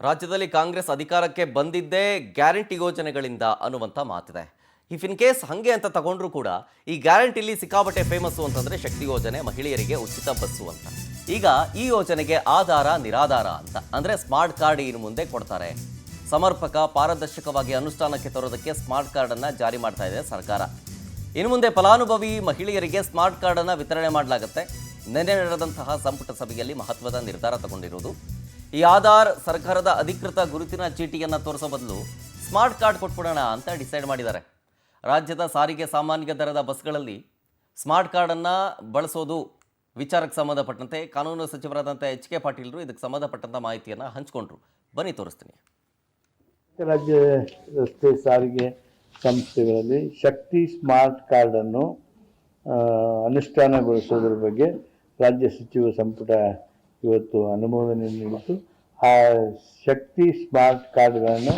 ರಾಜ್ಯದಲ್ಲಿ ಕಾಂಗ್ರೆಸ್ ಅಧಿಕಾರಕ್ಕೆ ಬಂದಿದ್ದೇ ಗ್ಯಾರಂಟಿ ಯೋಜನೆಗಳಿಂದ ಅನ್ನುವಂಥ ಮಾತಿದೆ. ಇಫ್ ಇನ್ ಕೇಸ್ ಹಾಗೆ ಅಂತ ತಗೊಂಡ್ರು ಕೂಡ ಈ ಗ್ಯಾರಂಟಿಲಿ ಸಿಕ್ಕಾಪಟ್ಟೆ ಫೇಮಸ್ಸು ಅಂತಂದರೆ ಶಕ್ತಿ ಯೋಜನೆ, ಮಹಿಳೆಯರಿಗೆ ಉಚಿತ ಬಸ್ಸು ಅಂತ. ಈಗ ಈ ಯೋಜನೆಗೆ ಆಧಾರ ನಿರಾಧಾರ ಅಂತ ಅಂದರೆ ಸ್ಮಾರ್ಟ್ ಕಾರ್ಡ್ ಇನ್ನು ಮುಂದೆ ಕೊಡ್ತಾರೆ. ಸಮರ್ಪಕ ಪಾರದರ್ಶಕವಾಗಿ ಅನುಷ್ಠಾನಕ್ಕೆ ತರೋದಕ್ಕೆ ಸ್ಮಾರ್ಟ್ ಕಾರ್ಡನ್ನು ಜಾರಿ ಮಾಡ್ತಾ ಇದೆ ಸರ್ಕಾರ. ಇನ್ನು ಮುಂದೆ ಫಲಾನುಭವಿ ಮಹಿಳೆಯರಿಗೆ ಸ್ಮಾರ್ಟ್ ಕಾರ್ಡನ್ನು ವಿತರಣೆ ಮಾಡಲಾಗುತ್ತೆ. ನಿನ್ನೆ ನಡೆದಂತಹ ಸಂಪುಟ ಸಭೆಯಲ್ಲಿ ಮಹತ್ವದ ನಿರ್ಧಾರ ತಗೊಂಡಿರುವುದು. ಈ ಆಧಾರ್ ಸರ್ಕಾರದ ಅಧಿಕೃತ ಗುರುತಿನ ಚೀಟಿಯನ್ನು ತೋರಿಸೋ ಬದಲು ಸ್ಮಾರ್ಟ್ ಕಾರ್ಡ್ ಕೊಟ್ಬಿಡೋಣ ಅಂತ ಡಿಸೈಡ್ ಮಾಡಿದ್ದಾರೆ. ರಾಜ್ಯದ ಸಾರಿಗೆ ಸಾಮಾನ್ಯ ದರದ ಬಸ್ಗಳಲ್ಲಿ ಸ್ಮಾರ್ಟ್ ಕಾರ್ಡನ್ನು ಬಳಸೋದು ವಿಚಾರಕ್ಕೆ ಸಂಬಂಧಪಟ್ಟಂತೆ ಕಾನೂನು ಸಚಿವರಾದಂಥ ಎಚ್.ಕೆ. ಪಾಟೀಲರು ಇದಕ್ಕೆ ಸಂಬಂಧಪಟ್ಟಂಥ ಮಾಹಿತಿಯನ್ನು ಹಂಚಿಕೊಂಡ್ರು. ಬನ್ನಿ ತೋರಿಸ್ತೀನಿ. ರಾಜ್ಯ ರಸ್ತೆ ಸಾರಿಗೆ ಸಂಸ್ಥೆಗಳಲ್ಲಿ ಶಕ್ತಿ ಸ್ಮಾರ್ಟ್ ಕಾರ್ಡನ್ನು ಅನುಷ್ಠಾನಗೊಳಿಸೋದ್ರ ಬಗ್ಗೆ ರಾಜ್ಯ ಸಚಿವ ಸಂಪುಟ ಇವತ್ತು ಅನುಮೋದನೆ ನೀಡಿತು. ಆ ಶಕ್ತಿ ಸ್ಮಾರ್ಟ್ ಕಾರ್ಡ್ಗಳನ್ನು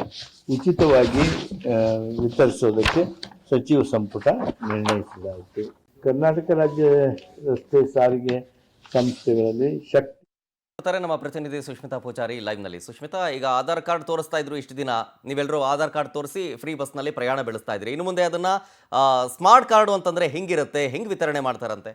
ಉಚಿತವಾಗಿ ವಿತರಿಸೋದಕ್ಕೆ ಸಚಿವ ಸಂಪುಟ ನಿರ್ಣಯಿಸಲಾಯಿತು. ಕರ್ನಾಟಕ ರಾಜ್ಯ ರಸ್ತೆ ಸಾರಿಗೆ ಸಂಸ್ಥೆಗಳಲ್ಲಿ ನಮ್ಮ ಪ್ರತಿನಿಧಿ ಸುಷ್ಮಿತಾ ಪೂಜಾರಿ ಲೈವ್ನಲ್ಲಿ. ಸುಷ್ಮಿತಾ, ಈಗ ಆಧಾರ್ ಕಾರ್ಡ್ ತೋರಿಸ್ತಾ ಇದ್ರು ಇಷ್ಟು ದಿನ, ನೀವೆಲ್ಲರೂ ಆಧಾರ್ ಕಾರ್ಡ್ ತೋರಿಸಿ ಫ್ರೀ ಬಸ್ನಲ್ಲಿ ಪ್ರಯಾಣ ಬೆಳೆಸ್ತಾ ಇದ್ರಿ. ಇನ್ನು ಮುಂದೆ ಅದನ್ನ ಸ್ಮಾರ್ಟ್ ಕಾರ್ಡು ಅಂತಂದ್ರೆ ಹೆಂಗಿರುತ್ತೆ, ಹೆಂಗ್ ವಿತರಣೆ ಮಾಡ್ತಾರಂತೆ?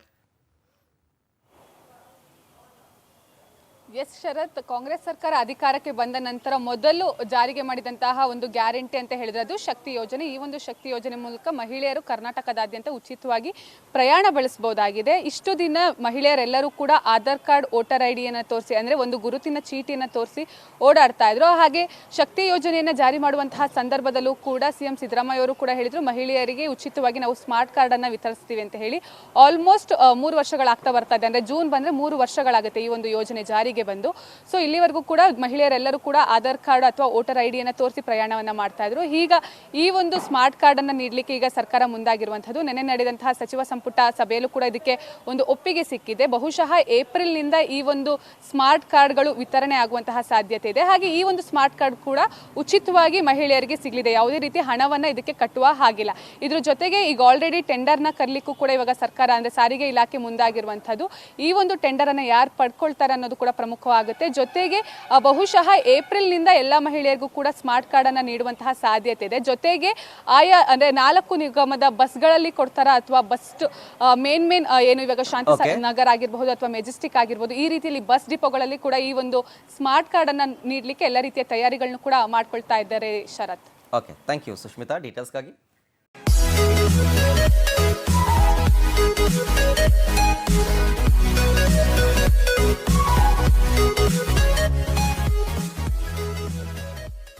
ಎಸ್ ಶರತ್, ಕಾಂಗ್ರೆಸ್ ಸರ್ಕಾರ ಅಧಿಕಾರಕ್ಕೆ ಬಂದ ನಂತರ ಮೊದಲು ಜಾರಿಗೆ ಮಾಡಿದಂತಹ ಒಂದು ಗ್ಯಾರಂಟಿ ಅಂತ ಹೇಳಿದ್ರೆ ಅದು ಶಕ್ತಿ ಯೋಜನೆ. ಈ ಒಂದು ಶಕ್ತಿ ಯೋಜನೆ ಮೂಲಕ ಮಹಿಳೆಯರು ಕರ್ನಾಟಕದಾದ್ಯಂತ ಉಚಿತವಾಗಿ ಪ್ರಯಾಣ ಬೆಳೆಸಬಹುದಾಗಿದೆ. ಇಷ್ಟು ದಿನ ಮಹಿಳೆಯರೆಲ್ಲರೂ ಕೂಡ ಆಧಾರ್ ಕಾರ್ಡ್, ವೋಟರ್ ಐಡಿಯನ್ನು ತೋರಿಸಿ ಅಂದರೆ ಒಂದು ಗುರುತಿನ ಚೀಟಿಯನ್ನು ತೋರಿಸಿ ಓಡಾಡ್ತಾ ಇದ್ರು. ಹಾಗೆ ಶಕ್ತಿ ಯೋಜನೆಯನ್ನು ಜಾರಿ ಮಾಡುವಂತಹ ಸಂದರ್ಭದಲ್ಲೂ ಕೂಡ ಸಿಎಂ ಸಿದ್ದರಾಮಯ್ಯ ಅವರು ಕೂಡ ಹೇಳಿದ್ರು, ಮಹಿಳೆಯರಿಗೆ ಉಚಿತವಾಗಿ ನಾವು ಸ್ಮಾರ್ಟ್ ಕಾರ್ಡನ್ನು ವಿತರಿಸ್ತೀವಿ ಅಂತ ಹೇಳಿ. ಆಲ್ಮೋಸ್ಟ್ 3 ವರ್ಷಗಳಾಗ್ತಾ ಬರ್ತಾ ಇದೆ. ಅಂದರೆ ಜೂನ್ ಬಂದರೆ 3 ವರ್ಷಗಳಾಗುತ್ತೆ ಈ ಒಂದು ಯೋಜನೆ ಜಾರಿಗೆ ಬಂದು. ಸೊ ಇಲ್ಲಿವರೆಗೂ ಕೂಡ ಮಹಿಳೆಯರೆಲ್ಲರೂ ಕೂಡ ಆಧಾರ್ ಕಾರ್ಡ್ ಅಥವಾ ವೋಟರ್ ಐಡಿಯನ್ನು ತೋರಿಸಿ ಪ್ರಯಾಣವನ್ನ ಮಾಡ್ತಾ ಇದ್ರು. ಈಗ ಈ ಒಂದು ಸ್ಮಾರ್ಟ್ ಕಾರ್ಡ್ ಅನ್ನು ನೀಡಲಿಕ್ಕೆ ಈಗ ಸರ್ಕಾರ ಮುಂದಾಗಿರುವಂತದ್ದು. ನಿನ್ನೆ ನಡೆದಂತಹ ಸಚಿವ ಸಂಪುಟ ಸಭೆಯಲ್ಲೂ ಕೂಡ ಇದಕ್ಕೆ ಒಂದು ಒಪ್ಪಿಗೆ ಸಿಕ್ಕಿದೆ. ಬಹುಶಃ ಏಪ್ರಿಲ್ನಿಂದ ಈ ಒಂದು ಸ್ಮಾರ್ಟ್ ಕಾರ್ಡ್ಗಳು ವಿತರಣೆ ಆಗುವಂತಹ ಸಾಧ್ಯತೆ ಇದೆ. ಹಾಗೆ ಈ ಒಂದು ಸ್ಮಾರ್ಟ್ ಕಾರ್ಡ್ ಕೂಡ ಉಚಿತವಾಗಿ ಮಹಿಳೆಯರಿಗೆ ಸಿಗಲಿದೆ. ಯಾವುದೇ ರೀತಿ ಹಣವನ್ನ ಇದಕ್ಕೆ ಕಟ್ಟುವ ಹಾಗಿಲ್ಲ. ಇದ್ರ ಜೊತೆಗೆ ಈಗ ಆಲ್ರೆಡಿ ಟೆಂಡರ್ನ ಕರಲಿಕ್ಕೂ ಕೂಡ ಇವಾಗ ಸರ್ಕಾರ ಅಂದ್ರೆ ಸಾರಿಗೆ ಇಲಾಖೆ ಮುಂದಾಗಿರುವಂತದ್ದು. ಈ ಒಂದು ಟೆಂಡರ್ ಅನ್ನ ಯಾರು ಪಡ್ಕೊಳ್ತಾರೆ ಅನ್ನೋದು ಕೂಡ ಪ್ರಮುಖವಾಗುತ್ತೆ. ಜೊತೆಗೆ ಬಹುಶಃ ಏಪ್ರಿಲ್ನಿಂದ ಎಲ್ಲ ಮಹಿಳೆಯರಿಗೂ ಕೂಡ ಸ್ಮಾರ್ಟ್ ಕಾರ್ಡ್ ಅನ್ನ ನೀಡುವಂತಹ ಸಾಧ್ಯತೆ ಇದೆ. ಜೊತೆಗೆ ಆಯಾ ಅಂದ್ರೆ 4 ನಿಗಮದ ಬಸ್ಗಳಲ್ಲಿ ಕೊಡ್ತಾರ ಅಥವಾ ಬಸ್ ಮೇನ್ ಏನು ಇವಾಗ ಶಾಂತಿ ನಗರ್ ಆಗಿರಬಹುದು ಅಥವಾ ಮೆಜೆಸ್ಟಿಕ್ ಆಗಿರ್ಬೋದು, ಈ ರೀತಿಯಲ್ಲಿ ಬಸ್ ಡಿಪೋಗಳಲ್ಲಿ ಕೂಡ ಈ ಒಂದು ಸ್ಮಾರ್ಟ್ ಕಾರ್ಡ್ ಅನ್ನ ನೀಡಲಿಕ್ಕೆ ಎಲ್ಲ ರೀತಿಯ ತಯಾರಿಗಳನ್ನು ಕೂಡ ಮಾಡ್ಕೊಳ್ತಾ ಇದ್ದಾರೆ. ಶರತ್, ಓಕೆ, ಥ್ಯಾಂಕ್ ಯು ಸುಷ್ಮಿತಾ ಡೀಟೇಲ್ಸ್ಗಾಗಿ.